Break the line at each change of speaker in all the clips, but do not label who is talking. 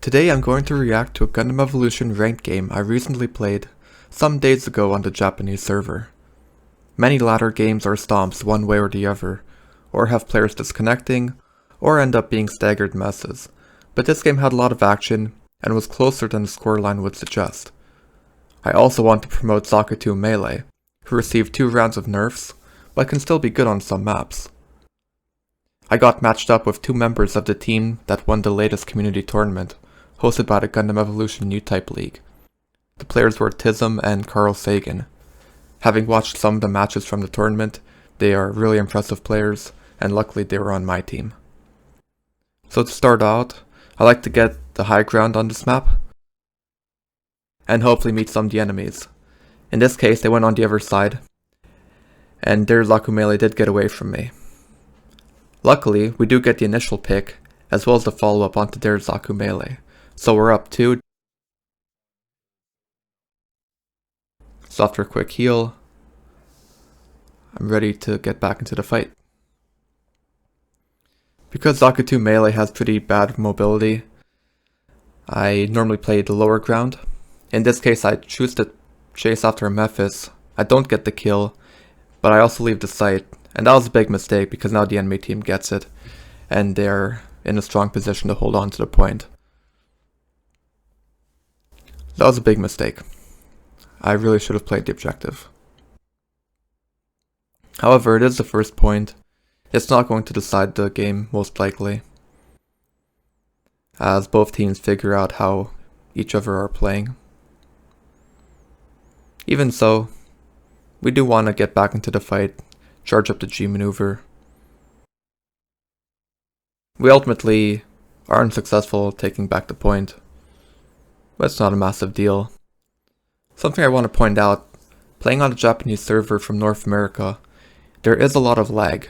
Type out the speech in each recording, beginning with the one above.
Today I'm going to react to a Gundam Evolution ranked game I recently played some days ago on the Japanese server. Many latter games are stomps one way or the other, or have players disconnecting, or end up being staggered messes, but this game had a lot of action and was closer than the scoreline would suggest. I also want to promote Zakuto Melee, who received 2 rounds of nerfs, but can still be good on some maps. I got matched up with 2 members of the team that won the latest community tournament, hosted by the Gundam Evolution Newtype League. The players were Tism and Carl Sagan. Having watched some of the matches from the tournament, they are really impressive players, and luckily they were on my team. So to start out, I like to get the high ground on this map, and hopefully meet some of the enemies. In this case, they went on the other side, and their Zaku Melee did get away from me. Luckily, we do get the initial pick, as well as the follow-up onto their Zaku Melee, so we're up 2. So after a quick heal, I'm ready to get back into the fight. Because Zakuto Melee has pretty bad mobility, I normally play the lower ground. In this case, I choose to chase after a Mephis. I don't get the kill, but I also leave the site, and that was a big mistake because now the enemy team gets it, and they're in a strong position to hold on to the point. That was a big mistake. I really should have played the objective. However, it is the first point. It's not going to decide the game, most likely, as both teams figure out how each other are playing. Even so, we do want to get back into the fight, charge up the G maneuver. We ultimately are unsuccessful taking back the point, but it's not a massive deal. Something I want to point out, playing on a Japanese server from North America, there is a lot of lag,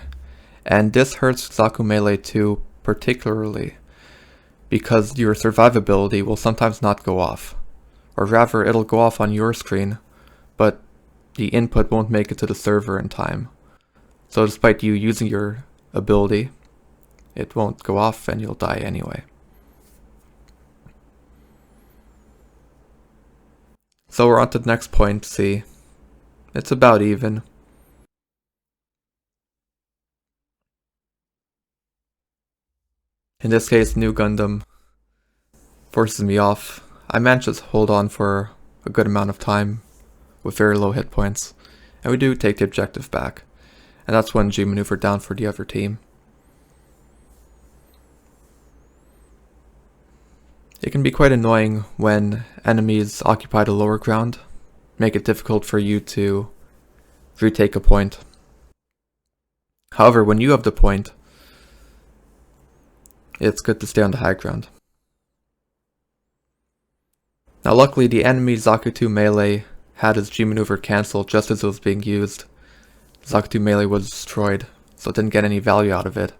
and this hurts Zaku Melee too, particularly because your survivability will sometimes not go off, or rather it'll go off on your screen, but the input won't make it to the server in time. So despite you using your ability, it won't go off and you'll die anyway. So we're on to the next point, C. It's about even. In this case, New Gundam forces me off. I managed to hold on for a good amount of time with very low hit points, and we do take the objective back, and that's when G maneuver down for the other team. It can be quite annoying when enemies occupy the lower ground, make it difficult for you to retake a point. However, when you have the point, it's good to stay on the high ground. Now luckily the enemy Zakuto Melee had his G maneuver cancelled just as it was being used. Zakuto Melee was destroyed, so it didn't get any value out of it.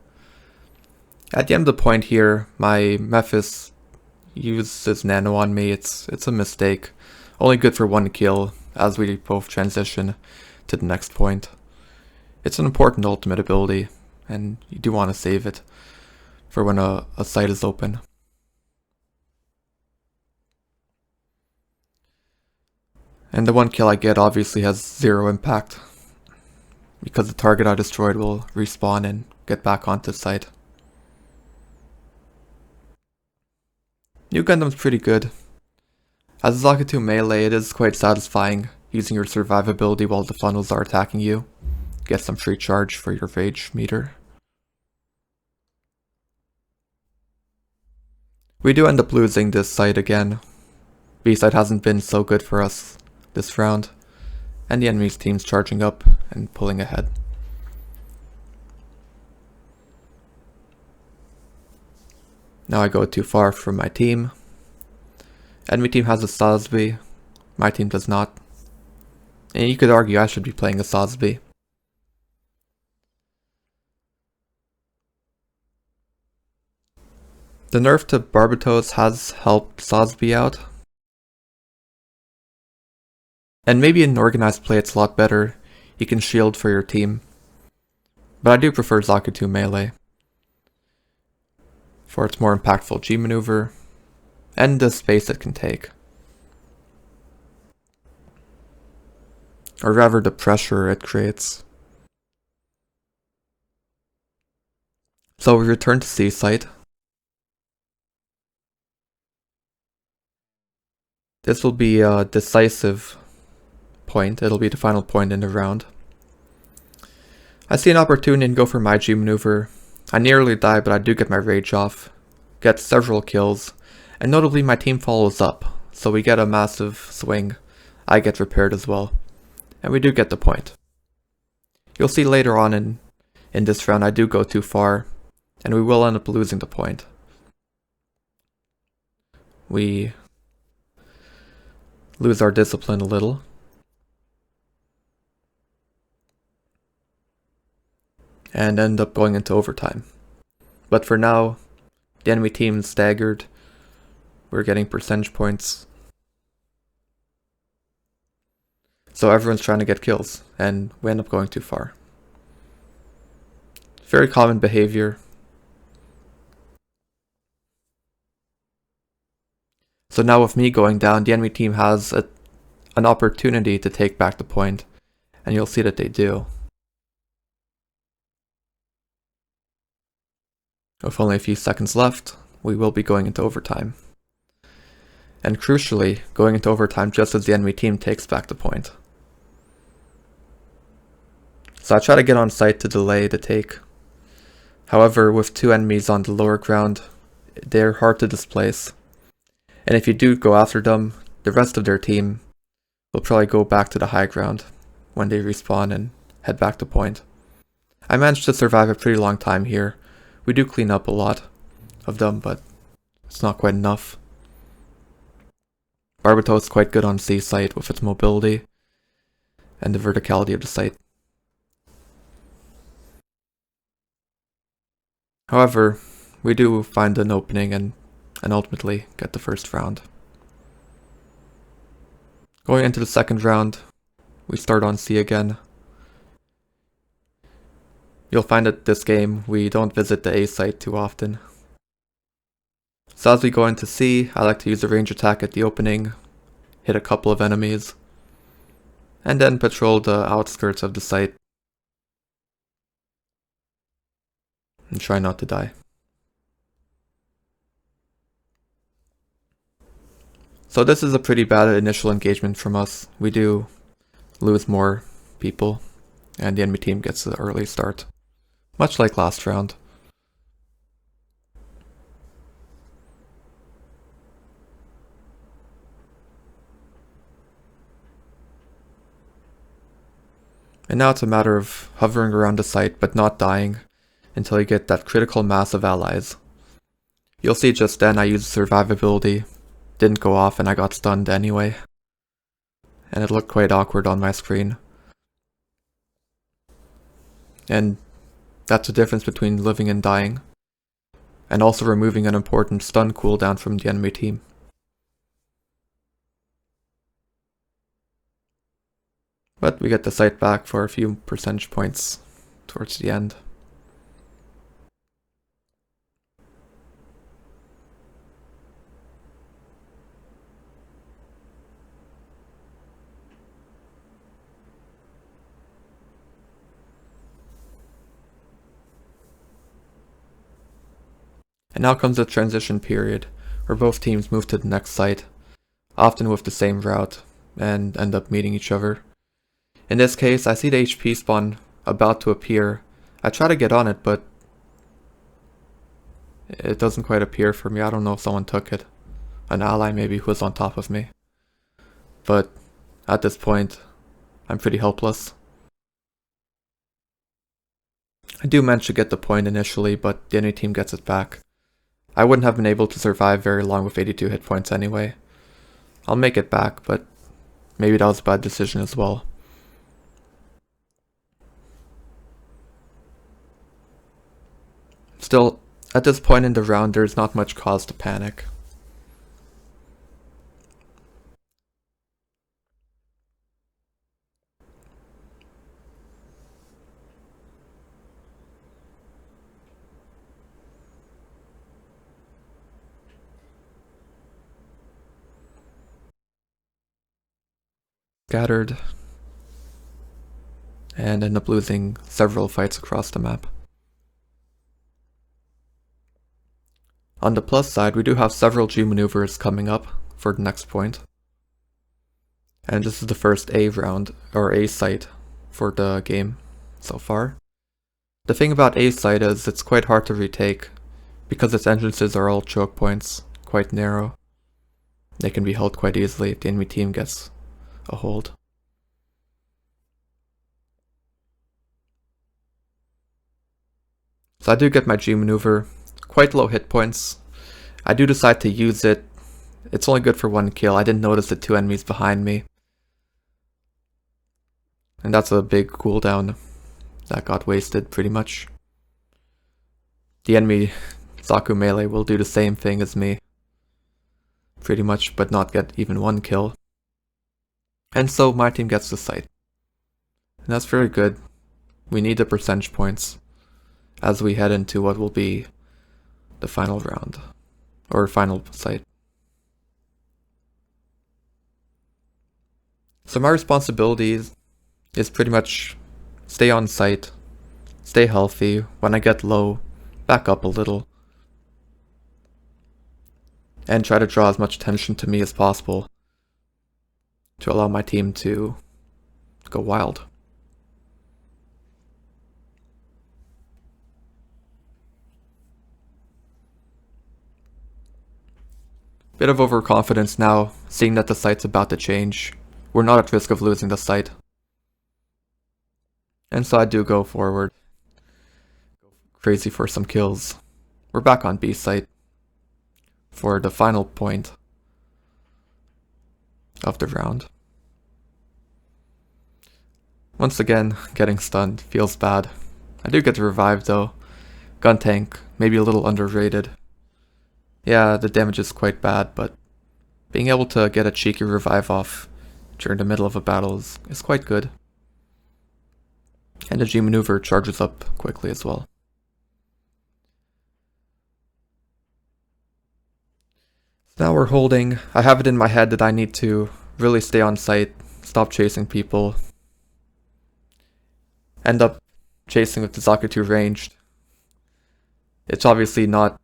At the end of the point here, my Mephis uses nano on me. It's a mistake. Only good for 1 kill as we both transition to the next point. It's an important ultimate ability, and you do want to save it for when a site is open. And the 1 kill I get obviously has 0 impact, because the target I destroyed will respawn and get back onto the site. New Gundam's pretty good. As a Zakuto Melee, it is quite satisfying using your survivability while the funnels are attacking you. Get some free charge for your rage meter. We do end up losing this site again. B site hasn't been so good for us this round, and the enemy's team's charging up and pulling ahead. Now I go too far from my team. Enemy team has a Sosby, my team does not. And you could argue I should be playing a Sosby. The nerf to Barbatos has helped Sosby out. And maybe in organized play it's a lot better. You can shield for your team. But I do prefer Zakuto Melee for its more impactful G maneuver, and the space it can take. Or rather the pressure it creates. So we return to C site. This will be a decisive point. It'll be the final point in the round. I see an opportunity and go for my G maneuver. I nearly die, but I do get my rage off, get several kills, and notably my team follows up, so we get a massive swing. I get repaired as well, and we do get the point. You'll see later on in this round I do go too far, and we will end up losing the point. We lose our discipline a little. And end up going into overtime. But for now, the enemy team is staggered. We're getting percentage points. So everyone's trying to get kills, and we end up going too far. Very common behavior. So now with me going down, the enemy team has an opportunity to take back the point, and you'll see that they do. With only a few seconds left, we will be going into overtime. And crucially, going into overtime just as the enemy team takes back the point. So I try to get on site to delay the take. However, with two enemies on the lower ground, they're hard to displace. And if you do go after them, the rest of their team will probably go back to the high ground when they respawn and head back to point. I managed to survive a pretty long time here. We do clean up a lot of them, but it's not quite enough. Barbato is quite good on C site with its mobility and the verticality of the site. However, we do find an opening and ultimately get the first round. Going into the second round, we start on C again. You'll find that this game, we don't visit the A site too often. So as we go into C, I like to use a range attack at the opening, hit a couple of enemies, and then patrol the outskirts of the site and try not to die. So this is a pretty bad initial engagement from us. We do lose more people, and the enemy team gets the early start, much like last round. And now it's a matter of hovering around the site but not dying until you get that critical mass of allies. You'll see just then I used survivability, didn't go off, and I got stunned anyway. And it looked quite awkward on my screen. And that's the difference between living and dying, and also removing an important stun cooldown from the enemy team. But we get the site back for a few percentage points towards the end. And now comes the transition period, where both teams move to the next site, often with the same route, and end up meeting each other. In this case, I see the HP spawn about to appear. I try to get on it, but it doesn't quite appear for me. I don't know if someone took it. An ally maybe who was on top of me. But at this point, I'm pretty helpless. I do manage to get the point initially, but the enemy team gets it back. I wouldn't have been able to survive very long with 82 hit points anyway. I'll make it back, but maybe that was a bad decision as well. Still, at this point in the round, there's not much cause to panic. scattered, and end up losing several fights across the map. On the plus side, we do have several G maneuvers coming up for the next point. And this is the first A round, or A site, for the game so far. The thing about A site is it's quite hard to retake, because its entrances are all choke points, quite narrow. They can be held quite easily if the enemy team gets a hold. So I do get my G maneuver, quite low hit points. I do decide to use it. It's only good for one kill. I didn't notice the two enemies behind me. And that's a big cooldown that got wasted pretty much. The enemy Zaku melee will do the same thing as me, pretty much, but not get even one kill. And so my team gets the site. And that's very good. We need the percentage points as we head into what will be the final round, or final site. So my responsibility is pretty much stay on site, stay healthy. When I get low, back up a little, and try to draw as much attention to me as possible to allow my team to go wild. Bit of overconfidence now, seeing that the site's about to change. We're not at risk of losing the site. And so I do go forward. Go crazy for some kills. We're back on B site for the final point of the round. Once again, getting stunned feels bad. I do get the revive though. Gun tank, maybe a little underrated. Yeah, the damage is quite bad, but being able to get a cheeky revive off during the middle of a battle is quite good. And the G maneuver charges up quickly as well. So now we're holding. I have it in my head that I need to really stay on site, stop chasing people. End up chasing with the Zaku 2 ranged. It's obviously not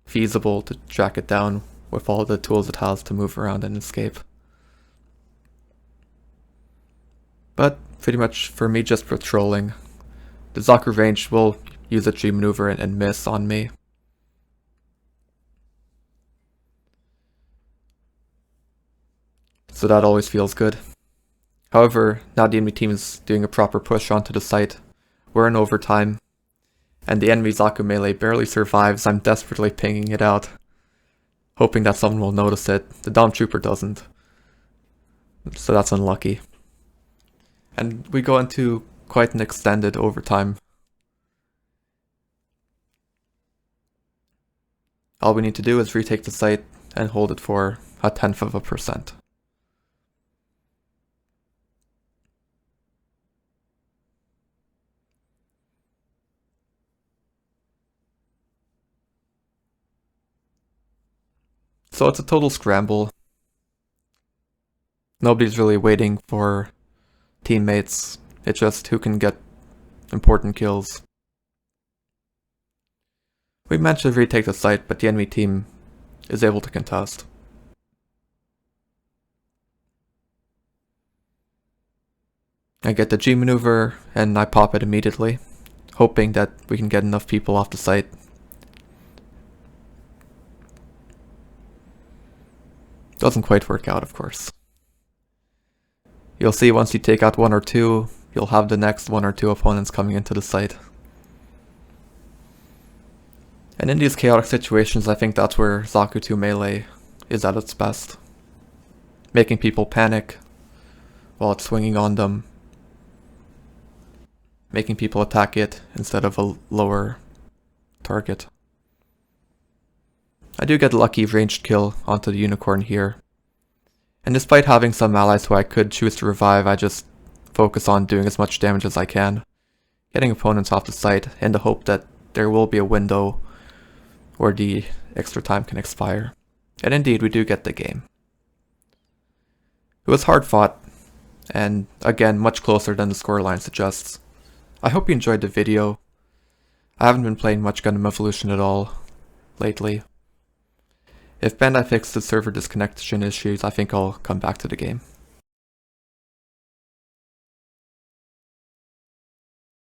feasible to track it down with all the tools it has to move around and escape. But pretty much for me just patrolling. The Zaku range will use a G maneuver and miss on me. So that always feels good. However, now the enemy team is doing a proper push onto the site. We're in overtime. And the enemy Zaku melee barely survives. I'm desperately pinging it out, hoping that someone will notice it. The Dom Trooper doesn't. So that's unlucky. And we go into quite an extended overtime. All we need to do is retake the site and hold it for 0.1%. So it's a total scramble. Nobody's really waiting for teammates. It's just who can get important kills. We managed to retake the site, but the enemy team is able to contest. I get the G maneuver and I pop it immediately, hoping that we can get enough people off the site. Doesn't quite work out, of course. You'll see once you take out one or two, you'll have the next one or two opponents coming into the site. And in these chaotic situations, I think that's where Zaku 2 melee is at its best. Making people panic while it's swinging on them. Making people attack it instead of a lower target. I do get a lucky ranged kill onto the unicorn here. And despite having some allies who I could choose to revive, I just focus on doing as much damage as I can. Getting opponents off the site in the hope that there will be a window where the extra time can expire. And indeed, we do get the game. It was hard fought. and again, much closer than the scoreline suggests. I hope you enjoyed the video. I haven't been playing much Gundam Evolution at all lately. If Bandai fixes the server disconnection issues, I think I'll come back to the game.